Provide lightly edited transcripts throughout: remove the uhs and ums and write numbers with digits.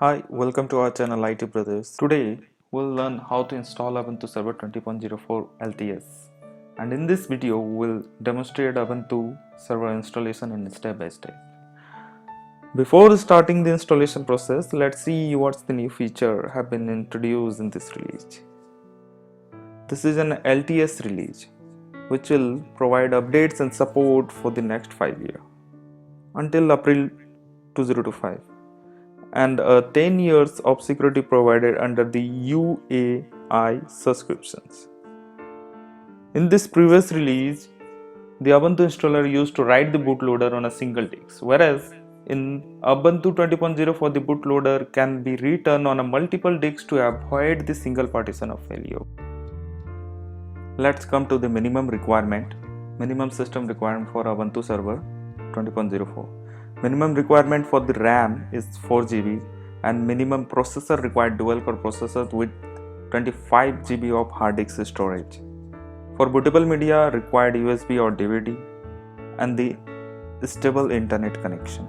Hi, welcome to our channel IT Brothers. Today we'll learn how to install Ubuntu Server 20.04 LTS. And in this video we'll demonstrate Ubuntu Server installation in step by step. Before starting the installation process, let's see what's the new feature have been introduced in this release. This is an LTS release which will provide updates and support for the next 5 years until April 2025. And 10 years of security provided under the UAI subscriptions. In this previous release, the Ubuntu installer used to write the bootloader on a single disk, whereas in Ubuntu 20.04 the bootloader can be written on a multiple disks to avoid the single partition of failure. Let's come to the minimum system requirement for Ubuntu server 20.04. Minimum requirement for the RAM is 4 GB and minimum processor required dual core processors with 25 GB of hard disk storage. For bootable media required USB or DVD and the stable internet connection.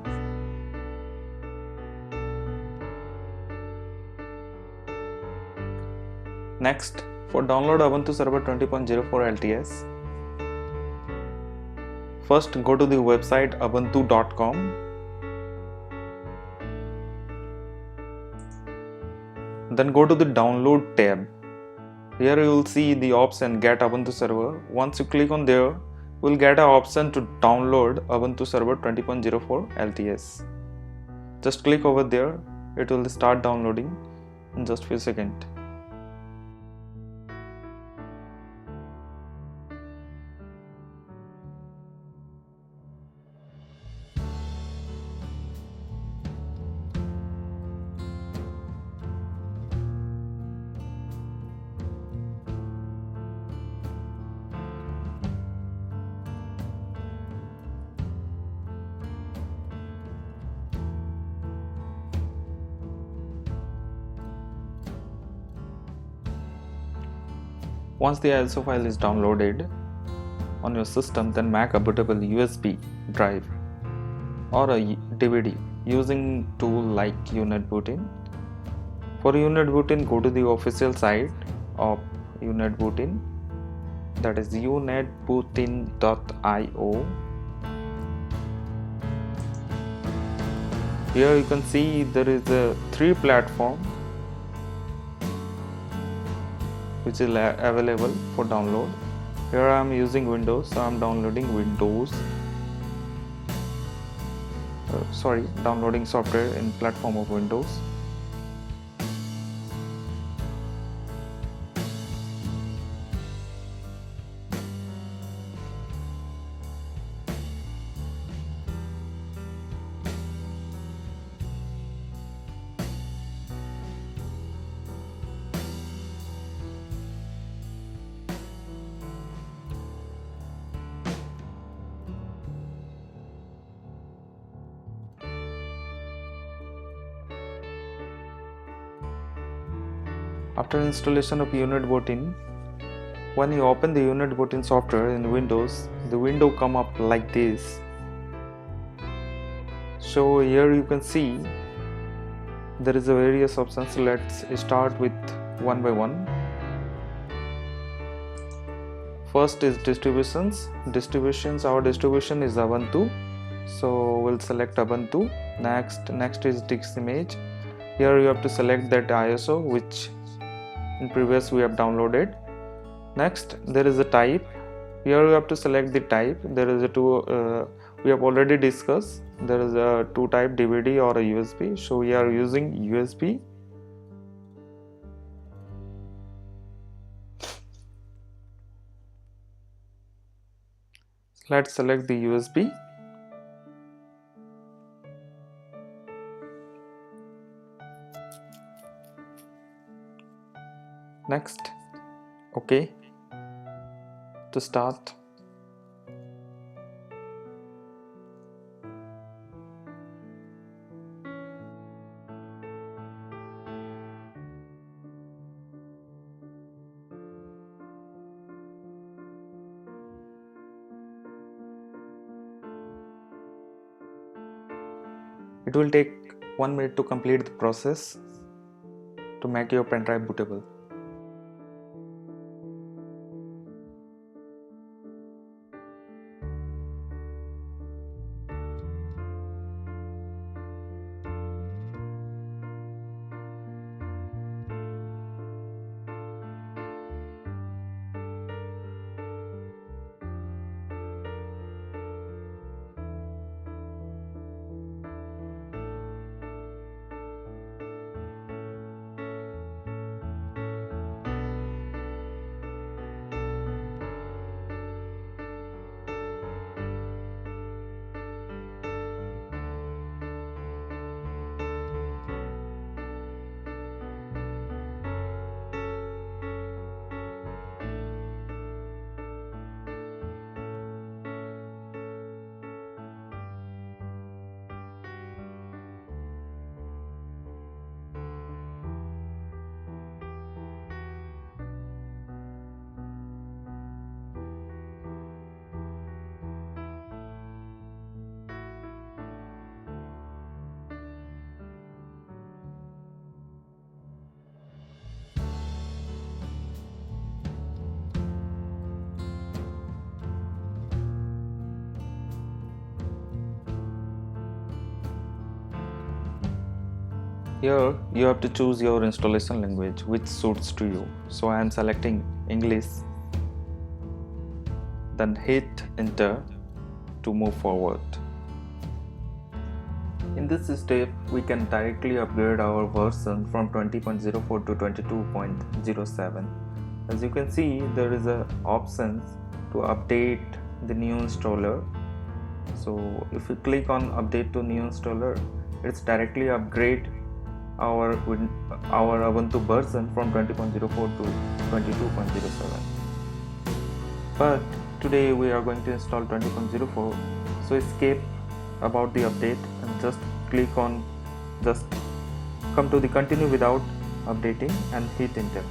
Next, for download Ubuntu Server 20.04 LTS, first go to the website ubuntu.com. Then go to the download tab. Here you will see the option get Ubuntu server. Once you click on there, you will get an option to download Ubuntu server 20.04 LTS. Just click over there, it will start downloading in just few seconds. Once the ISO file is downloaded on your system, then make a bootable USB drive or a DVD using tool like UnetBootin. For UnetBootin, go to the official site of UnetBootin, that is unetbootin.io. Here you can see there is a 3 platform which is available for download. Here I am using Windows, so I am downloading Windows. Downloading software in platform of Windows. After installation of UnetBootin, when you open the UnetBootin software in Windows, the window come up like this. So here you can see there is a various options. Let's start with one by one. First is distributions. Our distribution is Ubuntu, so we'll select Ubuntu. Next is disk image. Here you have to select that ISO which in previous we have downloaded. Next there is a type. Here you have to select the type. There is a two we have already discussed. There is a two type, DVD or a USB, so we are using USB. Let's select the USB. Next, OK to start. It will take 1 minute to complete the process to make your pen drive bootable. Here you have to choose your installation language which suits to you. So I am selecting English, then hit enter to move forward. In this step, we can directly upgrade our version from 20.04 to 22.07. As you can see, there is a option to update the new installer. So if you click on update to new installer, it's directly upgrade our Ubuntu version from 20.04 to 22.07. But today we are going to install 20.04, so escape about the update and just come to the continue without updating and hit enter.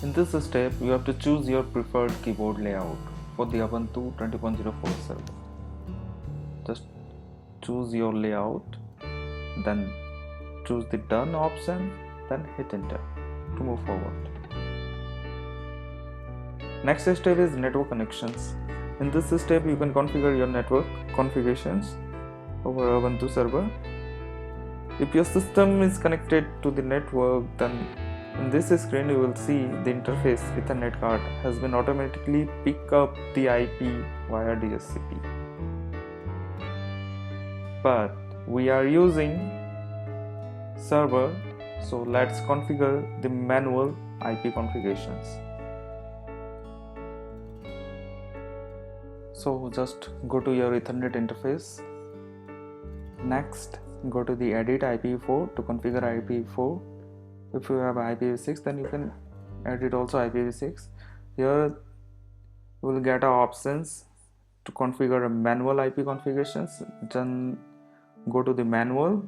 In this step, you have to choose your preferred keyboard layout for the Ubuntu 20.04 server. Just choose your layout, then choose the done option, then hit enter to move forward. Next step is network connections. In this step, you can configure your network configurations over Ubuntu server. If your system is connected to the network, then in this screen you will see the interface Ethernet card has been automatically pick up the IP via DHCP. But we are using server, so let's configure the manual IP configurations. So just go to your Ethernet interface. Next, go to the edit IPv4 to configure IPv4. If you have IPv6, then you can edit also IPv6. Here you will get options to configure manual IP configurations. Then go to the manual.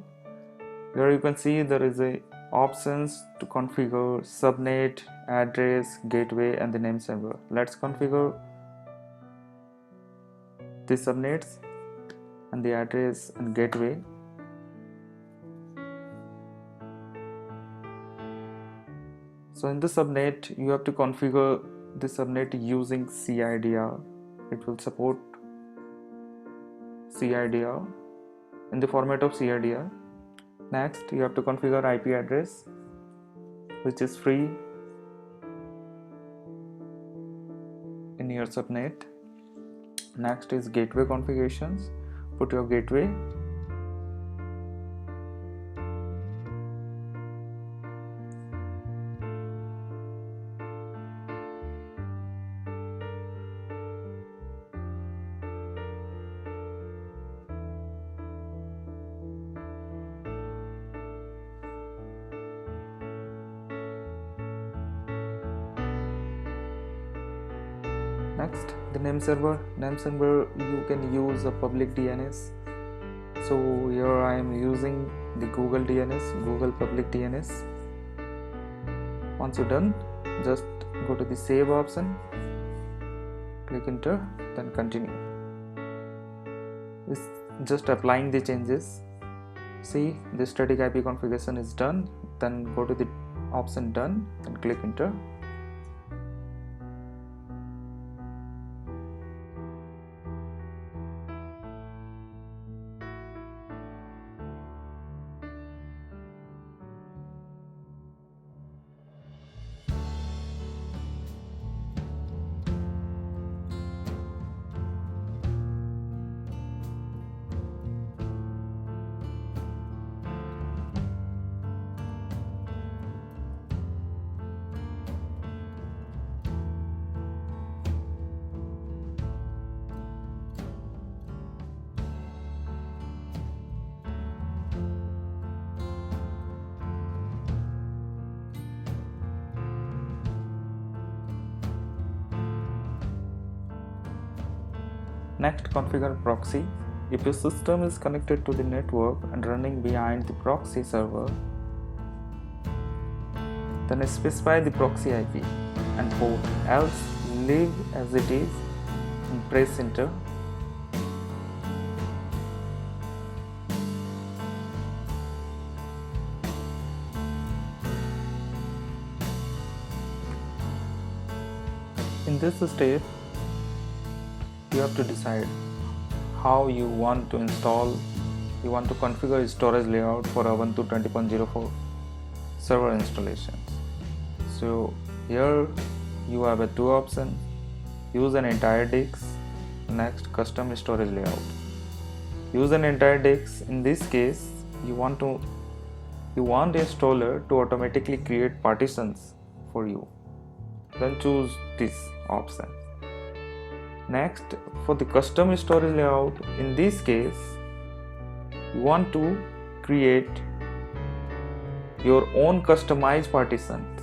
Here you can see there is a options to configure subnet, address, gateway and the name server. Let's configure the subnets and the address and gateway. So in the subnet, you have to configure the subnet using CIDR. It will support CIDR in the format of CIDR. Next, you have to configure IP address, which is free in your subnet. Next is gateway configurations. Put your gateway. Next, the name server. Name server, you can use a public DNS. So here I am using the Google DNS, Google public DNS. Once you're done, just go to the save option, click enter, then continue. It's just applying the changes. See, the static IP configuration is done. Then go to the option done, then click enter. Next, configure proxy. If your system is connected to the network and running behind the proxy server, then specify the proxy IP and port, else leave as it is and press enter. In this step, you have to decide how you want to configure storage layout for Ubuntu 20.04 server installations. So here you have two options: use an entire disk, next custom storage layout. Use an entire disk. In this case, you want the installer to automatically create partitions for you. Then choose this option. Next, for the custom storage layout, in this case, you want to create your own customized partitions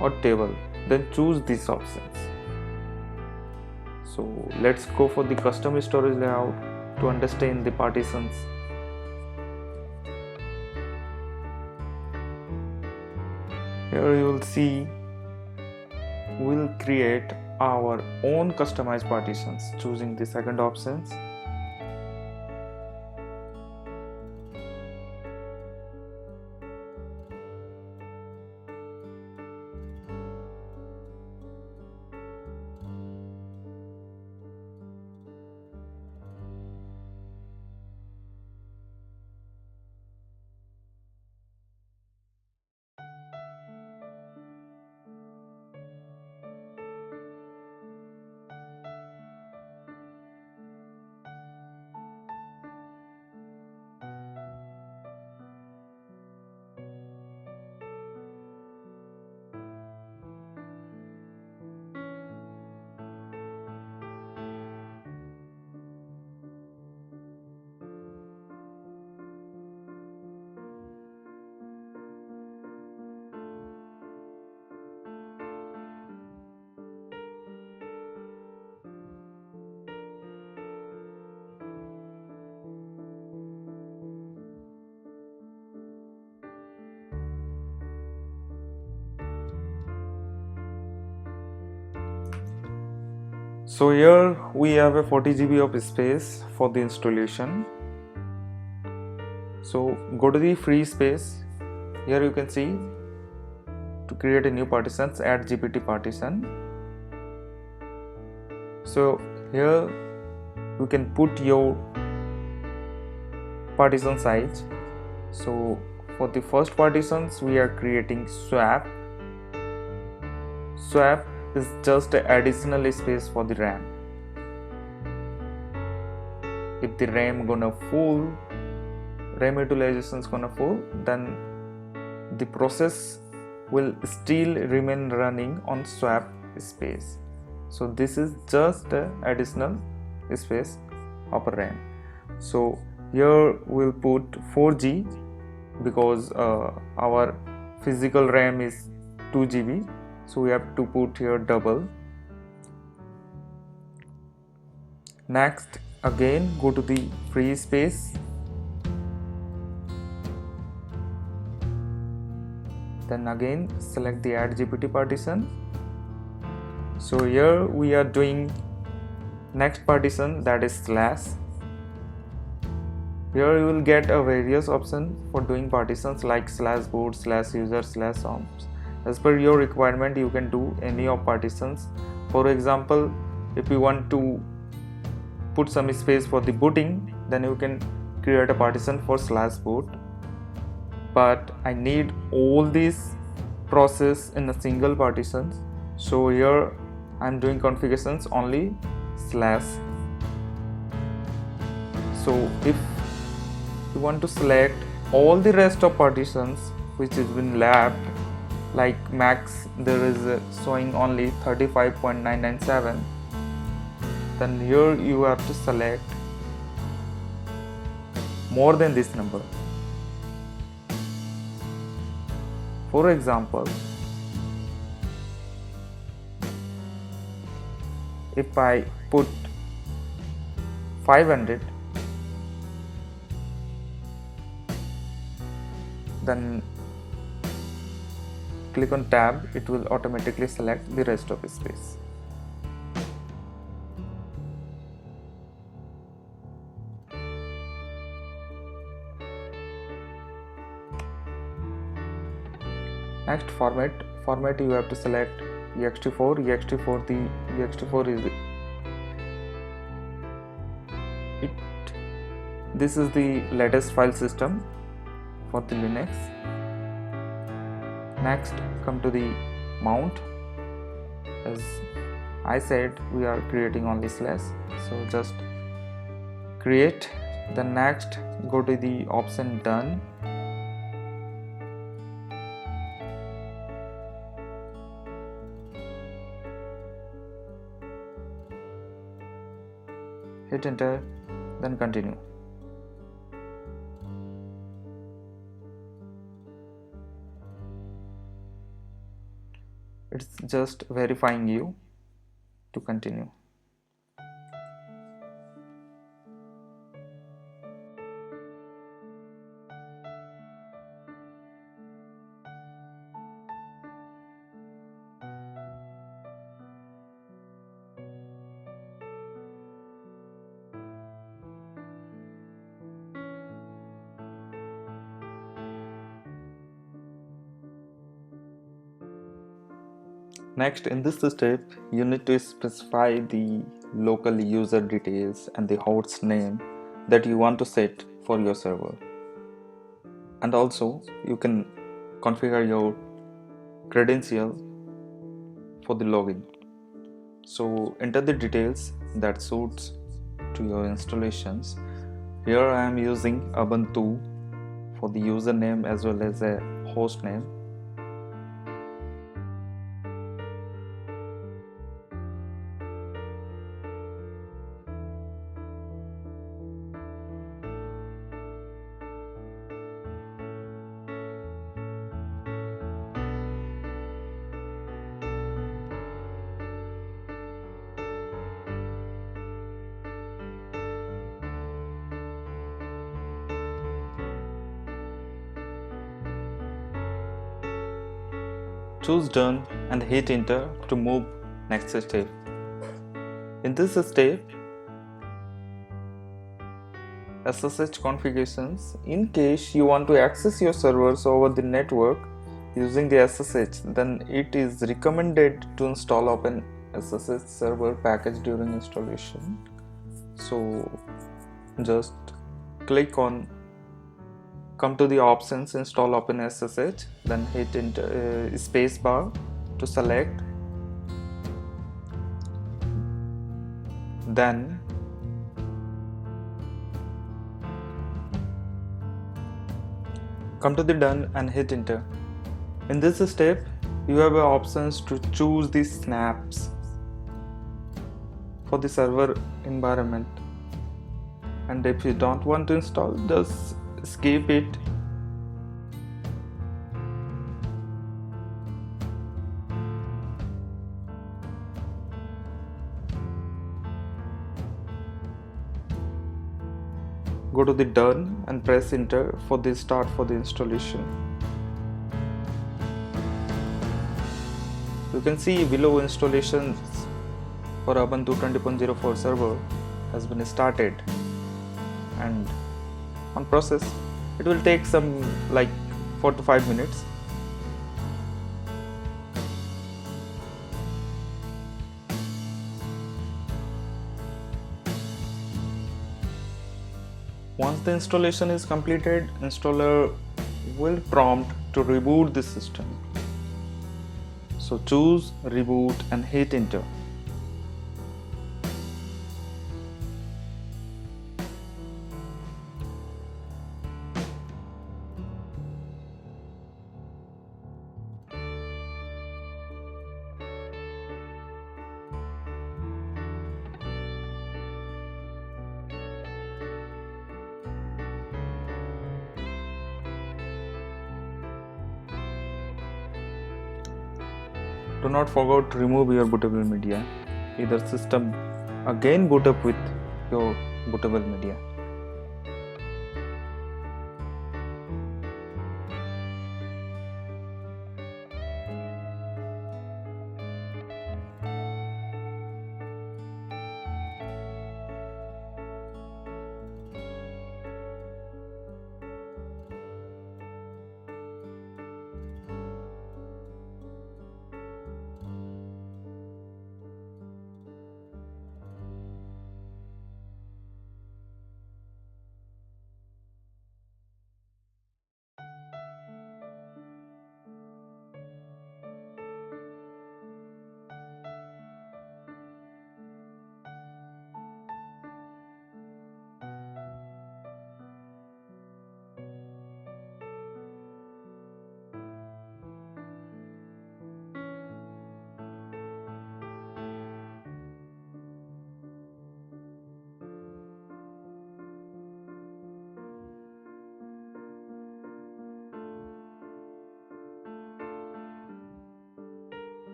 or table. Then choose these options. So let's go for the custom storage layout to understand the partitions. Here you will see we'll create our own customized partitions, choosing the second options. So here we have a 40 GB of space for the installation. So go to the free space. Here you can see to create a new partitions, add GPT partition. So here you can put your partition size. So for the first partitions we are creating swap. Swap is just additional space for the RAM. If the RAM utilization is gonna full, then the process will still remain running on swap space. So this is just additional space of RAM. So here we'll put 4G because our physical RAM is 2 GB. So we have to put here double. Next, again go to the free space, then again select the add GPT partition. So here we are doing next partition, that is slash. Here you will get a various options for doing partitions like slash boot, slash user, slash homes. As per your requirement you can do any of partitions. For example, if you want to put some space for the booting, then you can create a partition for slash boot. But I need all these process in a single partition, so here I am doing configurations only slash. So if you want to select all the rest of partitions which has been left, like max there is showing only 35.997, then here you have to select more than this number. For example, if I put 500, then click on tab, it will automatically select the rest of the space. Next, format you have to select ext4. ext4 is it. This is the latest file system for the Linux. Next, come to the mount. As I said, we are creating only slash, so just create. Then next, go to the option done. Hit enter, then continue. It's just verifying you to continue. Next, in this step, you need to specify the local user details and the host name that you want to set for your server. And also, you can configure your credential for the login. So, enter the details that suits to your installations. Here I am using Ubuntu for the username as well as a host name. Choose done and hit enter to move next step. In this step, SSH configurations. In case you want to access your servers over the network using the SSH, then it is recommended to install Open SSH server package during installation. So just click on, come to the options, install Open SSH, then hit enter, space bar to select. Then come to the done and hit enter. In this step, you have options to choose the snaps for the server environment, and if you don't want to install, just skip it. go to the done and press enter for the start for the installation. You can see below installations for Ubuntu 20.04 server has been started, and on process it will take some like 4 to 5 minutes. Once the installation is completed, installer will prompt to reboot the system. So choose reboot and hit enter. Do not forget to remove your bootable media. Either system again boot up with your bootable media.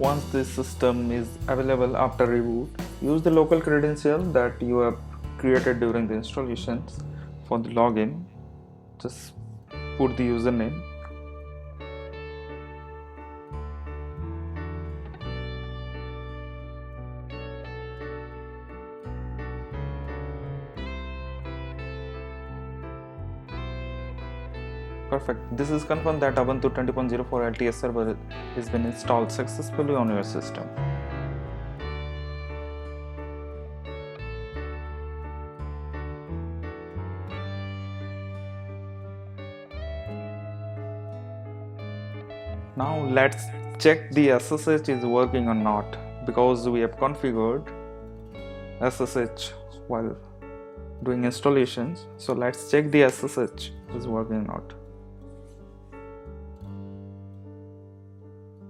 Once this system is available after reboot, use the local credential that you have created during the installations for the login. Just put the username. Perfect. This is confirmed that Ubuntu 20.04 LTS server has been installed successfully on your system. Now let's check the SSH is working or not, because we have configured SSH while doing installations. So let's check the SSH is working or not.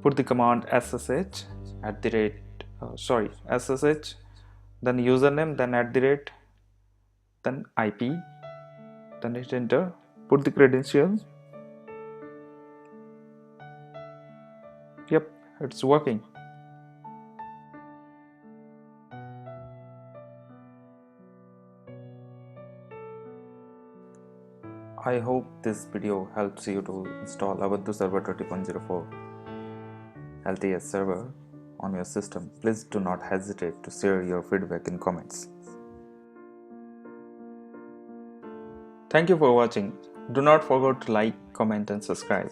Put the command SSH at the rate SSH, then username, then at the rate, then IP, then hit enter. Put the credentials. Yep, it's working. I hope this video helps you to install Ubuntu Server 20.04 LTS server on your system. Please do not hesitate to share your feedback in comments. Thank you for watching. Do not forget to like, comment and subscribe.